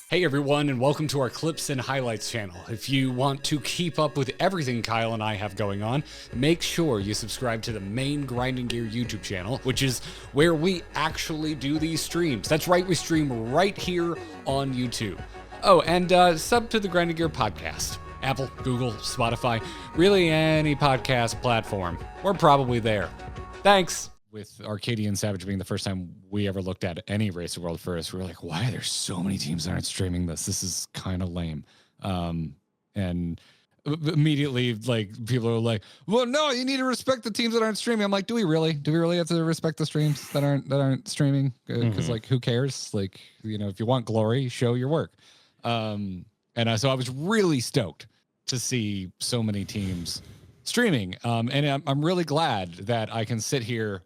Hey everyone, and welcome to our Clips and Highlights channel. If you want to keep up with everything Kyle and I have going on, make sure you subscribe to the main Grinding Gear YouTube channel, which is where we actually do these streams. That's right, we stream right here on YouTube. Oh, and sub to the Grinding Gear podcast. Apple, Google, Spotify, really any podcast platform. We're probably there. Thanks. With Arcadian Savage being the first time we ever looked at any Race of World First, we were like, why are there so many teams that aren't streaming this? This is kind of lame. And immediately, like, people are like, well, no, you need to respect the teams that aren't streaming. I'm like, do we really? Do we really have to respect the streams that aren't streaming? Because, like, who cares? Like, you know, if you want glory, show your work. So I was really stoked to see so many teams streaming. And I'm really glad that I can sit here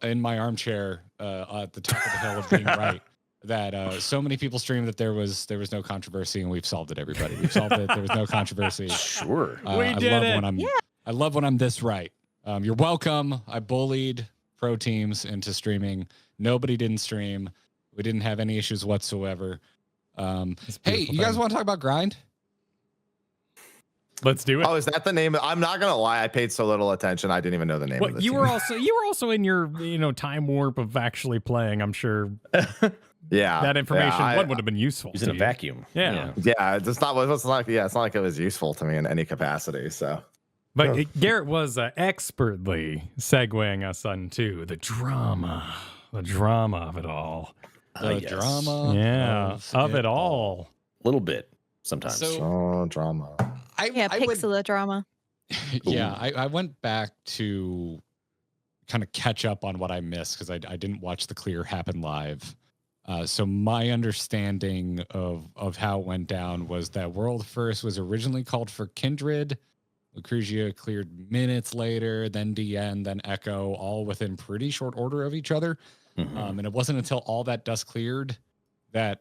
in my armchair at the top of the hill of being right, that so many people streamed that there was no controversy, and we've solved it. Everybody, we've solved it. There was no controversy. Sure, we did it. I love when I'm this right. You're welcome. I bullied pro teams into streaming. Nobody didn't stream. We didn't have any issues whatsoever. Hey, you guys want to talk about grind? Let's do it. Oh, is that the name? I'm not gonna lie, I paid so little attention. I didn't even know the name of the you team. were also in your time warp of actually playing. I'm sure. Yeah, that information would have been useful. He's in a vacuum. Yeah, it's not like it's not like it was useful to me in any capacity. So, but Garrett was expertly segueing us into the drama of it all. Yes. Of it all. A little bit sometimes. Drama. Pixela drama. Yeah, I went back to kind of catch up on what I missed because I didn't watch the clear happen live. So my understanding of how it went down was that World First was originally called for Kindred. Lucrezia cleared minutes later, then DN, then Echo, all within pretty short order of each other. And it wasn't until all that dust cleared that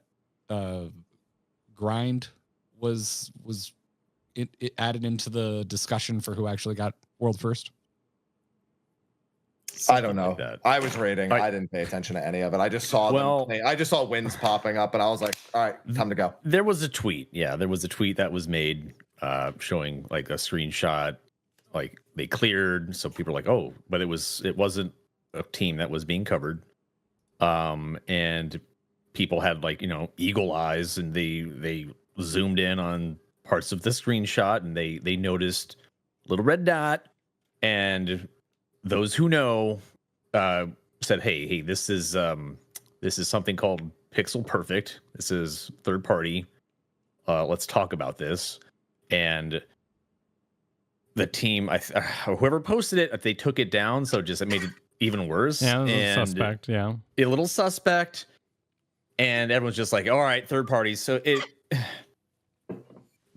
grind was it added into the discussion for who actually got World First. I don't know. Like I was rating. I didn't pay attention to any of it. I just saw I just saw wins popping up, and I was like, all right, time to go. There was a tweet. Yeah, there was a tweet that was made showing like a screenshot, like they cleared. So people were like, oh, but it wasn't a team that was being covered. And people had like, eagle eyes, and they zoomed in on parts of the screenshot, and they noticed a little red dot, and those who know said, hey, this is something called Pixel Perfect. This is third party. Let's talk about this. And the team, whoever posted it, they took it down, so it made it even worse. Yeah, it was suspect. Yeah, a little suspect, and everyone's just like, all right, third party. So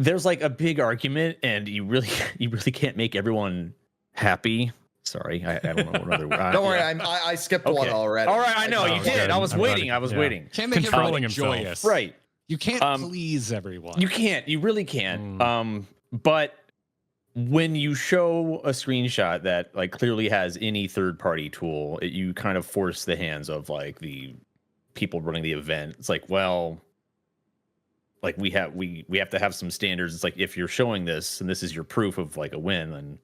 there's like a big argument, and you really can't make everyone happy. Sorry, I don't know what other. Don't worry, I skipped one already. All right, I know you did. Good. I was waiting. Can't make Controlling everyone himself. joyous. Right. You can't please everyone. You can't. You really can't. But when you show a screenshot that like clearly has any third-party tool, you kind of force the hands of like the people running the event. It's like, well, like we have to have some standards. It's like if you're showing this and this is your proof of like a win, then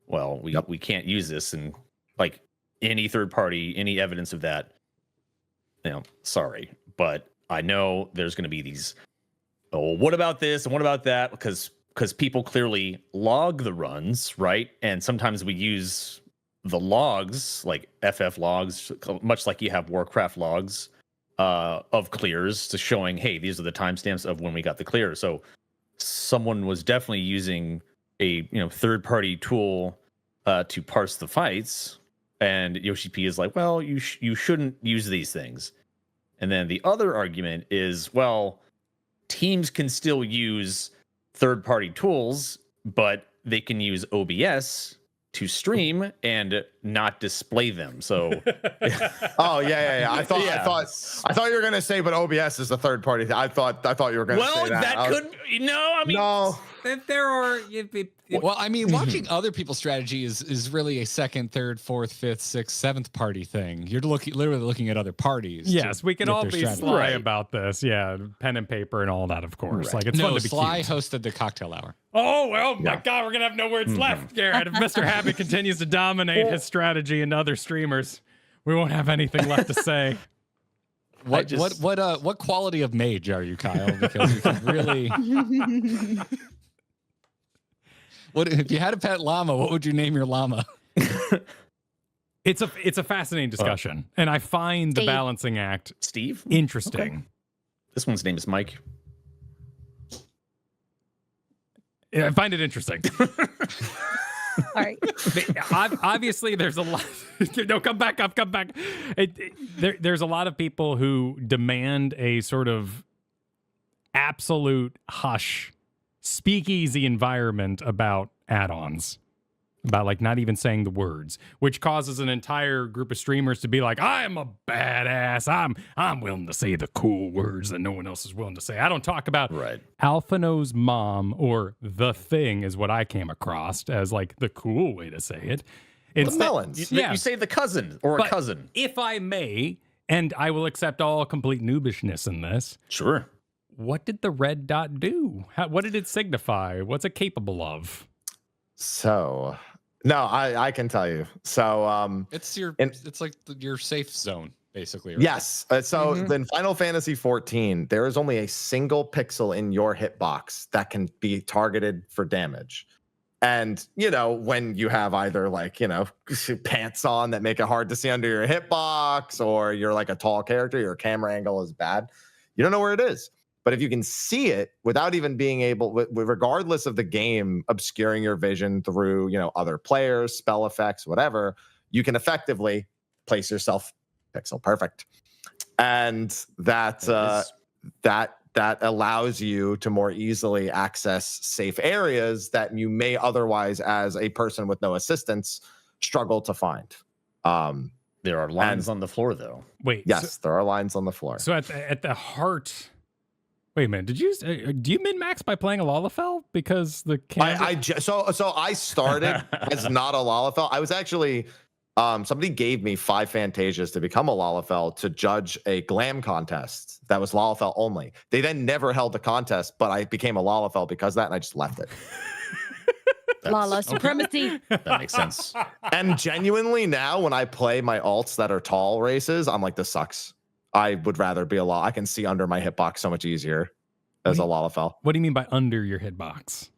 well, we can't use this, and like any third party, any evidence of that, sorry, but I know there's going to be these. Oh, what about this and what about that? Because people clearly log the runs, right? And sometimes we use the logs, like FF logs, much like you have Warcraft logs of clears, to showing, hey, these are the timestamps of when we got the clear. So someone was definitely using a third-party tool to parse the fights, and Yoshi P is like, well, you shouldn't use these things. And then the other argument is, well, teams can still use third-party tools, but they can use OBS to stream and not display them. So, oh yeah. I thought you were gonna say, but OBS is a third party. I thought you were gonna say that. No, I mean, no. if there are, well, I mean, watching other people's strategy is really a second, third, fourth, fifth, sixth, seventh party thing. You're literally looking at other parties. Yes, we can all be strategy. sly about this. Yeah, pen and paper and all that, of course. Like it's fun to be Sly cute. hosted the cocktail hour. Oh well, my God, we're gonna have no words left, Garrett. If Mr. Happy continues to dominate his strategy and other streamers, we won't have anything left to say. What quality of mage are you, Kyle? Because you can really. What if you had a pet llama? What would you name your llama? It's a fascinating discussion, and I find the balancing act interesting. Okay. This one's name is Mike. Yeah, I find it interesting. All right. Obviously, there's a lot. No, come back up. There's a lot of people who demand a sort of absolute hush, speakeasy environment about add-ons, about like not even saying the words, which causes an entire group of streamers to be like, "I'm a badass. I'm willing to say the cool words that no one else is willing to say." I don't talk about Alphino's mom or the thing is what I came across as like the cool way to say it. Melons. You say the cousin or a cousin. If I may, and I will accept all complete noobishness in this. Sure. What did the red dot do? What did it signify? What's it capable of? So, no, I can tell you. So, it's like your safe zone, basically. Right? Yes. So in Final Fantasy 14, there is only a single pixel in your hitbox that can be targeted for damage. And, when you have either pants on that make it hard to see under your hitbox, or you're like a tall character, your camera angle is bad, you don't know where it is. But if you can see it without even being able, regardless of the game obscuring your vision through, other players, spell effects, whatever, you can effectively place yourself pixel perfect. And that allows you to more easily access safe areas that you may otherwise, as a person with no assistance, struggle to find. There are lines on the floor, though. Wait. Yes, there are lines on the floor. So at the heart... Wait a minute. Do you min max by playing a Lalafell? Because the so I started as not a Lalafell. I was actually somebody gave me 5 Fantasias to become a Lalafell to judge a glam contest that was Lalafell only. They then never held the contest, but I became a Lalafell because of that, and I just left it. Lala supremacy. That makes sense. And genuinely now, when I play my alts that are tall races, I'm like, this sucks. I would rather be I can see under my hitbox so much easier as a Lalafell. What do you mean by under your hitbox?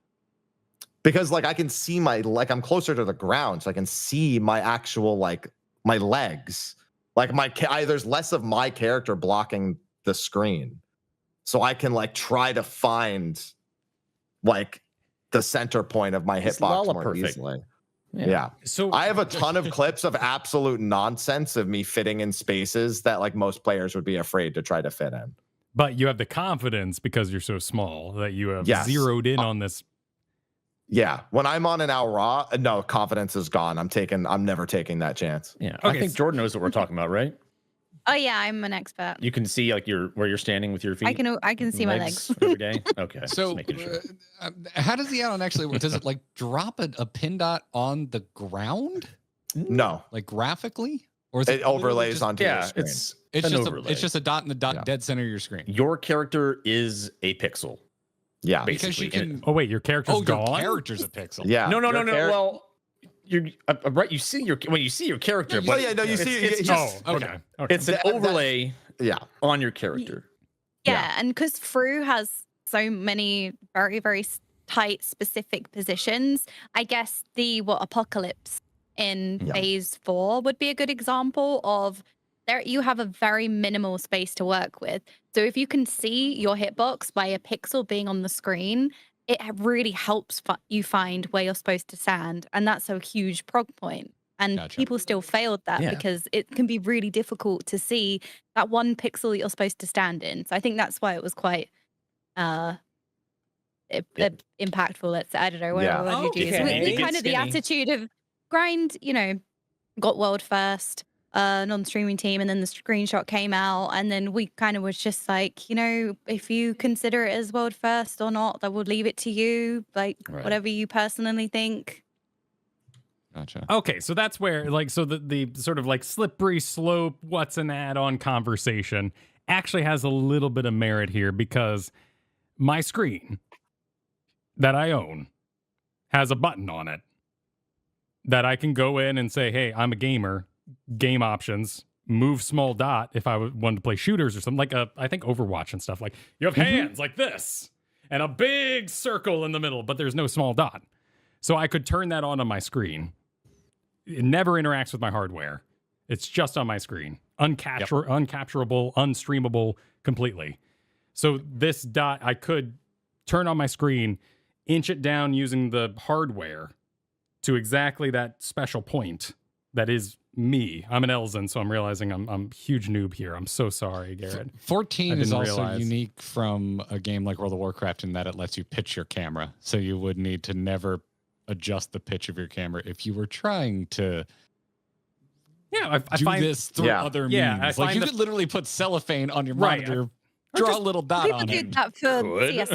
Because I can see I'm closer to the ground, so I can see my actual my legs. There's less of my character blocking the screen, so I can try to find the center point of my hitbox more easily. Yeah. So I have a ton of clips of absolute nonsense of me fitting in spaces that most players would be afraid to try to fit in. But you have the confidence because you're so small that you have zeroed in on this. Yeah. When I'm on an Al-Ra, no, confidence is gone. I'm never taking that chance. Yeah. Okay, I think Jordan knows what we're talking about, right? Oh yeah, I'm an expert. You can see where you're standing with your feet. I can see my legs every day. Okay. So how does the add-on actually work? Does it drop a pin dot on the ground? No. Graphically? Or is it overlays onto your screen? It's just a dot in the dead center of your screen. Your character is a pixel. Yeah. Because you can. Oh wait, your character's gone. Your character's a pixel. Yeah. No. Well, you're right. You see when you see your character. But you see. It's just okay. It's an overlay. On your character. Yeah, and because Fru has so many very, very tight, specific positions, I guess Apocalypse in phase 4 would be a good example of there. You have a very minimal space to work with. So if you can see your hitbox by a pixel being on the screen, it really helps you find where you're supposed to stand. And that's a huge prog point. And people still failed that because it can be really difficult to see that one pixel that you're supposed to stand in. So I think that's why it was quite impactful. I don't know, whatever you do. So kind of the attitude of grind, got world first, non-streaming team, and then the screenshot came out, and then we kind of was just like, if you consider it as world first or not, I will leave it to you, like whatever you personally think. Gotcha. Okay, so that's where, like, so the sort of like slippery slope, what's an add-on conversation actually has a little bit of merit here, because my screen that I own has a button on it that I can go in and say, hey, I'm a gamer, game options, move small dot if I wanted to play shooters or something, like I think Overwatch and stuff, like you have hands like this and a big circle in the middle, but there's no small dot. So I could turn that on my screen. It never interacts with my hardware. It's just on my screen. Uncapturable, unstreamable completely. So this dot, I could turn on my screen, inch it down using the hardware to exactly that special point that is me. I'm an Elzen, so I'm realizing I'm a huge noob here. I'm so sorry, Garrett. 14 is also unique from a game like World of Warcraft in that it lets you pitch your camera. So you would need to never adjust the pitch of your camera if you were trying to I find this through other means. Like you could literally put cellophane on your monitor, draw a little dot on it. People do that for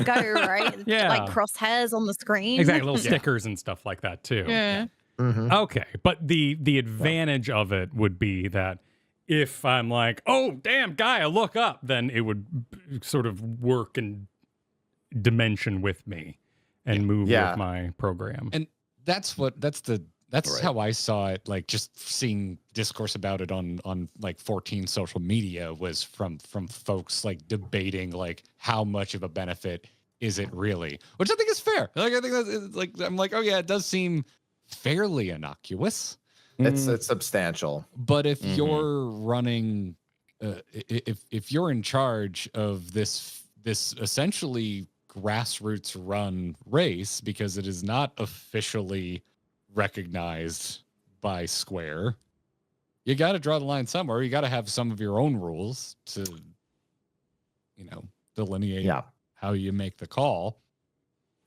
CSGO, right? Like crosshairs on the screen. Exactly, little stickers and stuff like that too. Yeah. Okay, but the advantage of it would be that if I'm like, oh, damn, Gaia, look up, then it would sort of work in dimension with me and move with my program. And that's how I saw it, like just seeing discourse about it on like 14 social media was from folks like debating like how much of a benefit is it really, which I think is fair. Like I think that's like, I'm like, oh yeah, it does seem fairly innocuous. It's substantial. But if you're running, if you're in charge of this essentially grassroots run race, because it is not officially recognized by Square, you got to draw the line somewhere. You got to have some of your own rules to, delineate how you make the call.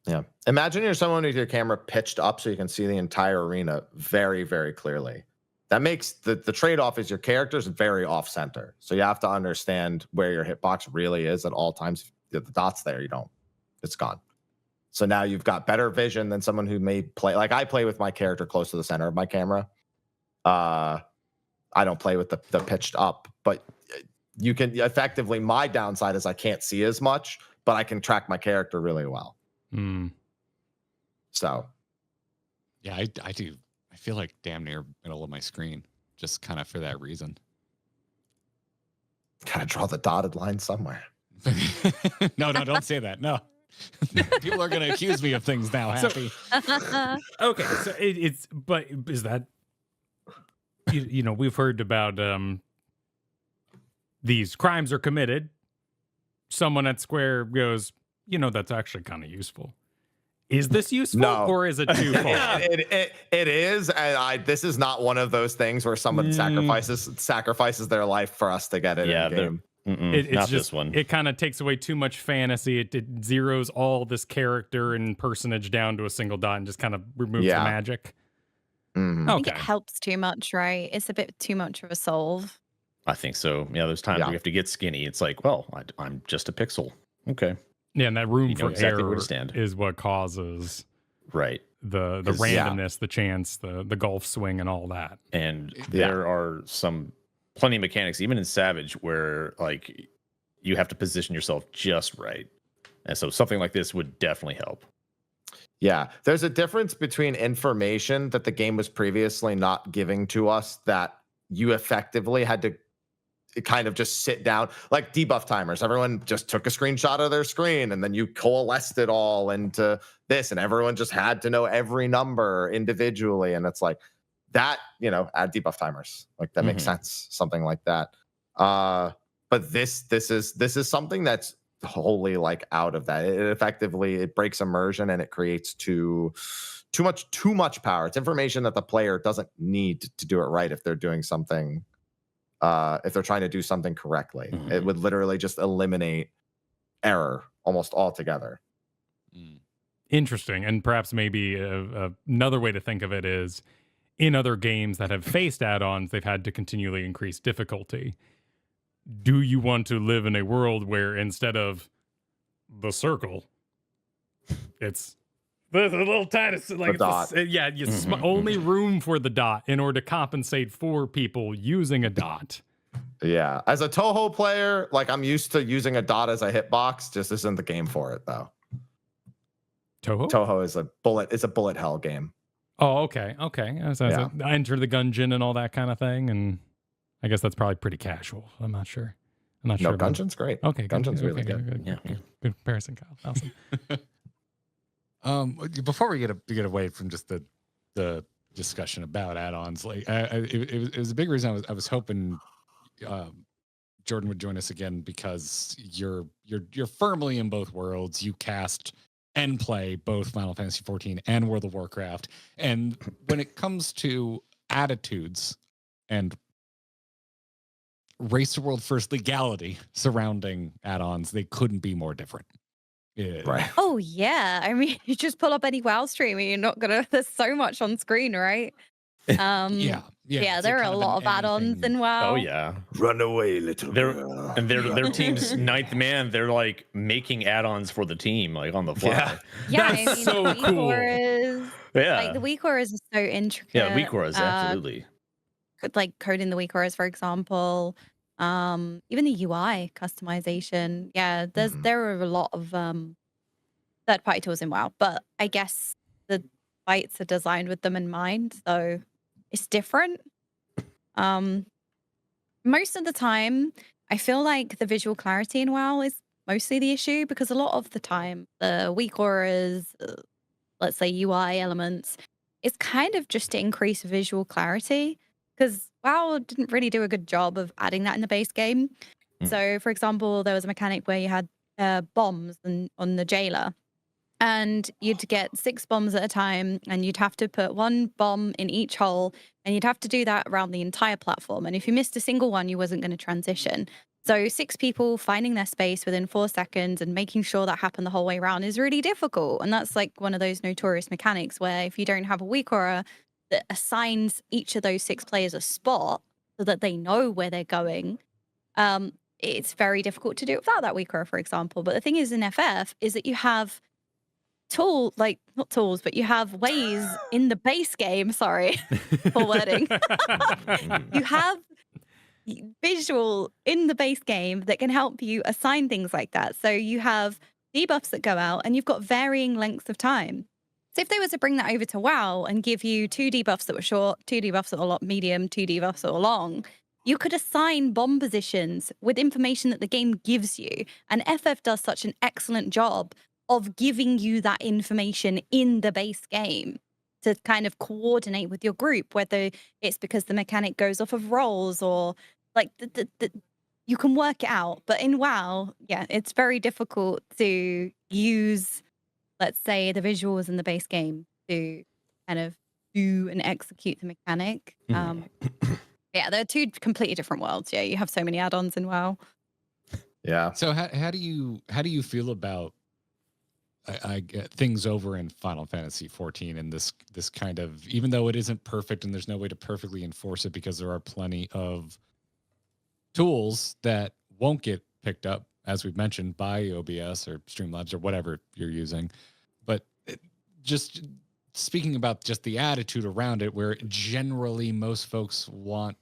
Yeah. Imagine you're someone with your camera pitched up so you can see the entire arena very, very clearly. That makes the trade-off is your character's very off-center. So you have to understand where your hitbox really is at all times. If the dot's there, it's gone. So now you've got better vision than someone who may play. Like I play with my character close to the center of my camera. I don't play with the pitched up, but you can effectively, my downside is I can't see as much, but I can track my character really well. So, yeah, I do. I feel like damn near middle of my screen, just kind of for that reason. Gotta draw the dotted line somewhere. No, don't say that. No. People are going to accuse me of things now, Happy. Okay, so but is that, we've heard about these crimes are committed. Someone at Square goes, that's actually kind of useful. Is this useful or is it too far? It is, and this is not one of those things where someone sacrifices their life for us to get it in the game. It's not just this one. It kind of takes away too much fantasy. It zeroes all this character and personage down to a single dot and just kind of removes the magic. Mm-hmm. I think it helps too much, right? It's a bit too much of a solve. I think so. Yeah, there's times where you have to get skinny. It's like, well, I'm just a pixel. Okay. Yeah, and that room for exactly error where to stand. is what causes the randomness, the chance, the golf swing, and all that. And there are plenty of mechanics, even in Savage, where like you have to position yourself just right. And so something like this would definitely help. Yeah, there's a difference between information that the game was previously not giving to us that you effectively had to kind of just sit down, like debuff timers. Everyone just took a screenshot of their screen and then you coalesced it all into this, and everyone just had to know every number individually. And it's like that, add debuff timers. Like that makes sense, something like that. But this is something that's wholly like out of that. It effectively breaks immersion and it creates too much power. It's information that the player doesn't need to do it right if they're doing something. If they're trying to do something correctly, it would literally just eliminate error almost altogether. Interesting. And perhaps maybe another way to think of it is in other games that have faced add-ons, they've had to continually increase difficulty. Do you want to live in a world where instead of the circle, it's the little tiny, like dot. only room for the dot in order to compensate for people using a dot. Yeah, as a Toho player, like I'm used to using a dot as a hitbox. Just isn't the game for it though. Toho is a bullet. It's a bullet hell game. Oh, okay. So enter the gungeon and all that kind of thing, and I guess that's probably pretty casual. I'm not sure. No, Gungeon's great. Okay, Gungeon's really good. Yeah. Good comparison, Kyle. Awesome. Before we get away from just the discussion about add-ons, like it was a big reason I was hoping Jordan would join us again, because you're firmly in both worlds. You cast and play both Final Fantasy XIV and World of Warcraft, and when it comes to attitudes and race to world first legality surrounding add-ons, they couldn't be more different. Yeah. Right. Oh yeah, I mean, you just pull up any WoW stream and you're not gonna. There's so much on screen, right? Yeah. There are a lot of add-ons in WoW. Oh yeah, Run away, little girl. And their team's ninth man. They're like making add-ons for the team, like on the fly. Yeah, That's I mean, so the weak cool. auras, Yeah, like the weak auras are so intricate. yeah, weak auras, absolutely. Like coding the weak auras, for example. Even the UI customization. Yeah, there are a lot of third-party tools in WoW, but I guess the fights are designed with them in mind, so it's different. Most of the time, I feel like the visual clarity in WoW is mostly the issue, because a lot of the time, the weak auras, let's say UI elements, it's kind of just to increase visual clarity, because WoW didn't really do a good job of adding that in the base game. So, for example, there was a mechanic where you had bombs on the jailer, and you'd get 6 bombs at a time, and you'd have to put 1 bomb in each hole, and you'd have to do that around the entire platform. And if you missed a single one, you wasn't going to transition. So 6 people finding their space within 4 seconds and making sure that happened the whole way around is really difficult. And that's like one of those notorious mechanics where if you don't have a weak aura that assigns each of those 6 players a spot so that they know where they're going, it's very difficult to do it without that weak aura, for example. But the thing is in FF is that you have not tools, but you have ways in the base game, sorry for wording. You have visual in the base game that can help you assign things like that. So you have debuffs that go out, and you've got varying lengths of time. So if they were to bring that over to WoW and give you 2 debuffs that were short, 2 debuffs that were medium, 2 debuffs that were long, you could assign bomb positions with information that the game gives you. And FF does such an excellent job of giving you that information in the base game to kind of coordinate with your group, whether it's because the mechanic goes off of rolls or like you can work it out. But in WoW, yeah, it's very difficult to use, let's say, the visuals in the base game to kind of do and execute the mechanic. Yeah, they're 2 completely different worlds. Yeah, you have so many add-ons in WoW. Yeah. So how do you feel about I get things over in Final Fantasy XIV and this kind of, even though it isn't perfect and there's no way to perfectly enforce it because there are plenty of tools that won't get picked up, as we've mentioned, by OBS or Streamlabs or whatever you're using. But just speaking about just the attitude around it, where generally most folks want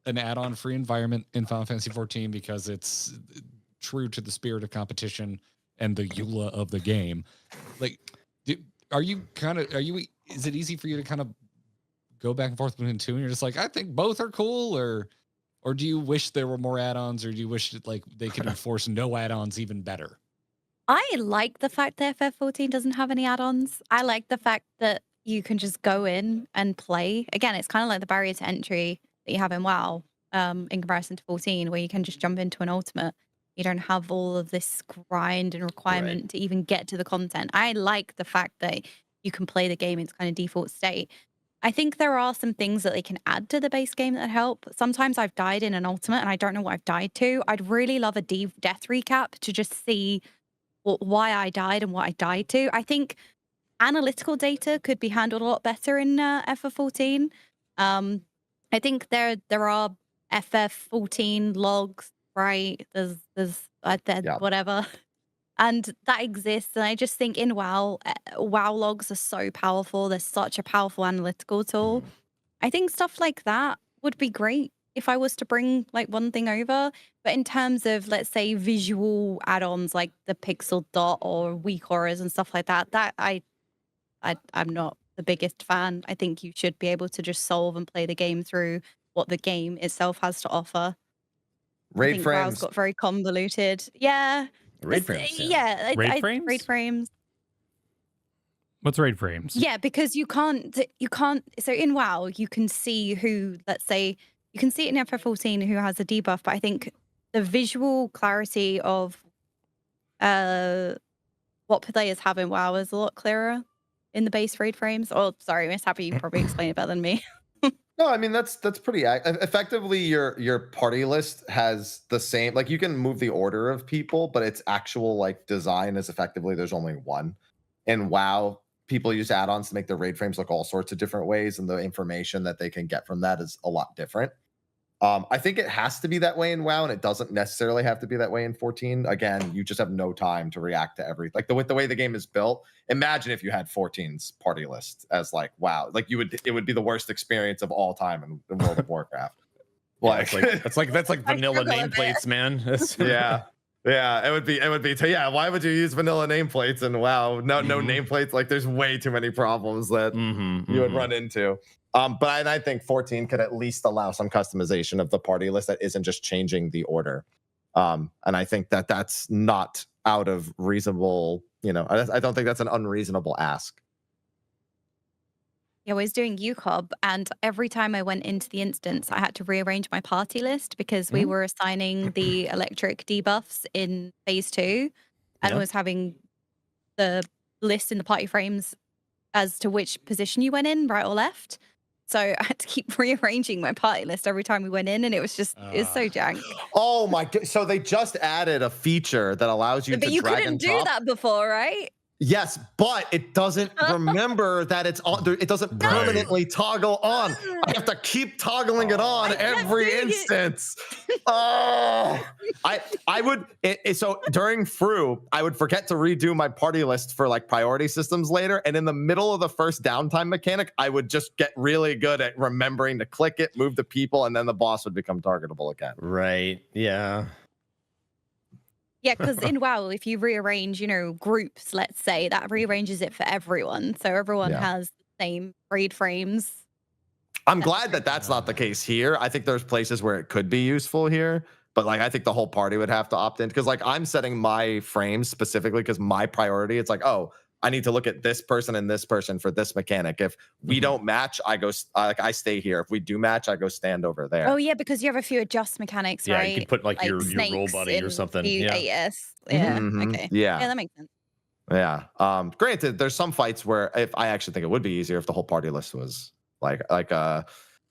an add-on free environment in Final Fantasy XIV because it's true to the spirit of competition and the EULA of the game. Like, is it easy for you to kind of go back and forth between 2 and you're just like, I think both are cool, or do you wish there were more add-ons, or do you wish that like they could enforce no add-ons even better? I like the fact that FF14 doesn't have any add-ons. I like the fact that you can just go in and play. Again, it's kind of like the barrier to entry that you have in WoW, in comparison to 14, where you can just jump into an ultimate. You don't have all of this grind and requirement to even get to the content. I like the fact that you can play the game in its kind of default state. I think there are some things that they can add to the base game that help. Sometimes I've died in an ultimate and I don't know what I've died to. I'd really love a death recap to just see why I died and what I died to. I think analytical data could be handled a lot better in FF14. I think there are FF14 logs, right? There's whatever, and that exists. And I just think in WoW, WoW logs are so powerful. They're such a powerful analytical tool. I think stuff like that would be great if I was to bring like one thing over. But in terms of, let's say, visual add-ons like the pixel dot or weak auras and stuff like that, I'm not the biggest fan. I think you should be able to just solve and play the game through what the game itself has to offer. Raid frames WoW's got very convoluted. Yeah. Raid frames. Raid frames? What's raid frames? Yeah, because you can't. So in WoW, you can see who, let's say, you can see it in FF14 who has a debuff, but I think the visual clarity of what players have in WoW is a lot clearer in the base raid frames. Oh, sorry, Miss Happy, you can probably explain it better than me. No, I mean that's pretty effectively. Your party list has the same, like you can move the order of people, but its actual like design is effectively there's only one. In WoW, people use add-ons to make their raid frames look all sorts of different ways, and the information that they can get from that is a lot different. I think it has to be that way in WoW, and it doesn't necessarily have to be that way in 14. Again, you just have no time to react to everything. Like the way the game is built, imagine if you had 14's party list as like WoW. Like it would be the worst experience of all time in World of Warcraft. Like that's like vanilla nameplates, man. Yeah, it would be. Yeah, why would you use vanilla nameplates and WoW? No nameplates. Like, there's way too many problems that you would run into. But I think 14 could at least allow some customization of the party list that isn't just changing the order. And I think that's not out of reasonable. I don't think that's an unreasonable ask. I was doing UCOB, and every time I went into the instance, I had to rearrange my party list because we were assigning the electric debuffs in phase 2, and was having the list in the party frames as to which position you went in, right or left. So I had to keep rearranging my party list every time we went in, and it was just it's so jank. Oh my god! So they just added a feature that allows you to drag and drop. But you couldn't do that before, right? Yes, but it doesn't remember that it's on. It doesn't permanently toggle on. I have to keep toggling it on every instance. I would. So during FFXIV, I would forget to redo my party list for like priority systems later, and in the middle of the first downtime mechanic, I would just get really good at remembering to click it, move the people, and then the boss would become targetable again. Right. Yeah. Yeah, because in WoW, if you rearrange, groups, let's say, that rearranges it for everyone. So everyone has the same raid frames. I'm glad that that's not the case here. I think there's places where it could be useful here, but like I think the whole party would have to opt in because like I'm setting my frames specifically because my priority, it's like, oh, I need to look at this person and this person for this mechanic. If we don't match, I go I stay here. If we do match, I go see over there. Oh yeah, because you have a few adjust mechanics, right? Yeah, you could put like your roll buddy or something. Yeah. Okay. Yeah, that makes sense. Yeah. Granted, there's some fights where if I actually think it would be easier if the whole party list was like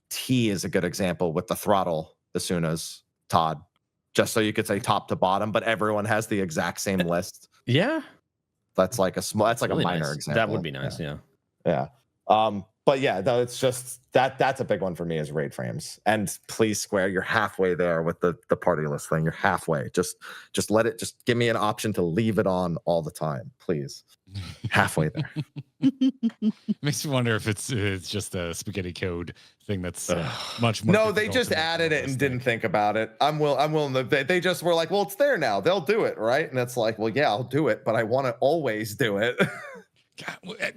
T is a good example with the throttle as soon as Todd, just so you could say top to bottom, but everyone has the exact same list. Yeah. That's like a really minor example. That would be nice. Yeah. But yeah, though it's just that's a big one for me is raid frames. And please, Square, you're halfway there with the party list thing. You're halfway. Just give me an option to leave it on all the time, please. Halfway there. Makes me wonder if it's just a spaghetti code thing that's much more. No, they just added it and didn't think about it. I'm willing to. They just were like, well, it's there now. They'll do it, right? And it's like, well, yeah, I'll do it, but I want to always do it.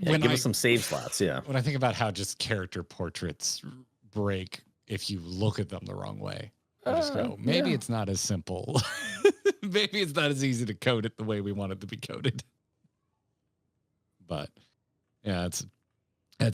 Give us some save slots. Yeah. When I think about how just character portraits break if you look at them the wrong way, I just go, maybe it's not as simple. Maybe it's not as easy to code it the way we want it to be coded. But yeah, that's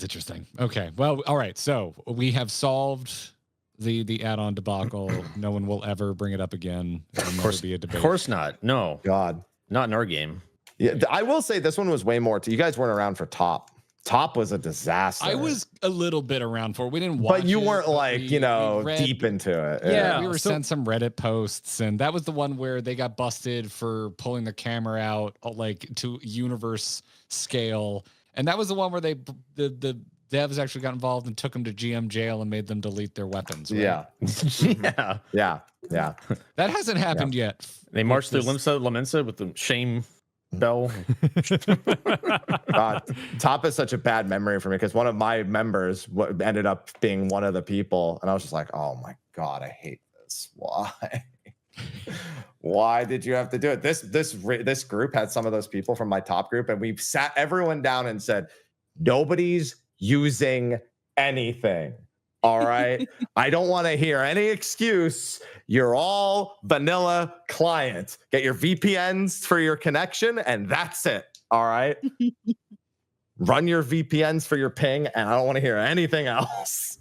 interesting. Okay, well, all right. So we have solved the add-on debacle. No one will ever bring it up again. It'll never be a debate. Of course not. No. God, not in our game. Yeah, I will say this one was way more. You guys weren't around for Top. Top was a disaster. I was a little bit around for it. We didn't watch but you it, weren't like, we read, deep into it. Yeah, we were sent some Reddit posts, and that was the one where they got busted for pulling the camera out like to universe scale And that was the one where the devs actually got involved and took them to GM jail and made them delete their weapons. Right? Yeah. That hasn't happened yet. They marched through La Mensa with the shame bell. Top is such a bad memory for me because one of my members ended up being one of the people, and I was just like, oh my God, I hate this. Why? Why did you have to do it? This group had some of those people from my top group, and we sat everyone down and said, nobody's using anything. All right. I don't want to hear any excuse. You're all vanilla client. Get your VPNs for your connection, and that's it. All right. Run your VPNs for your ping, and I don't want to hear anything else.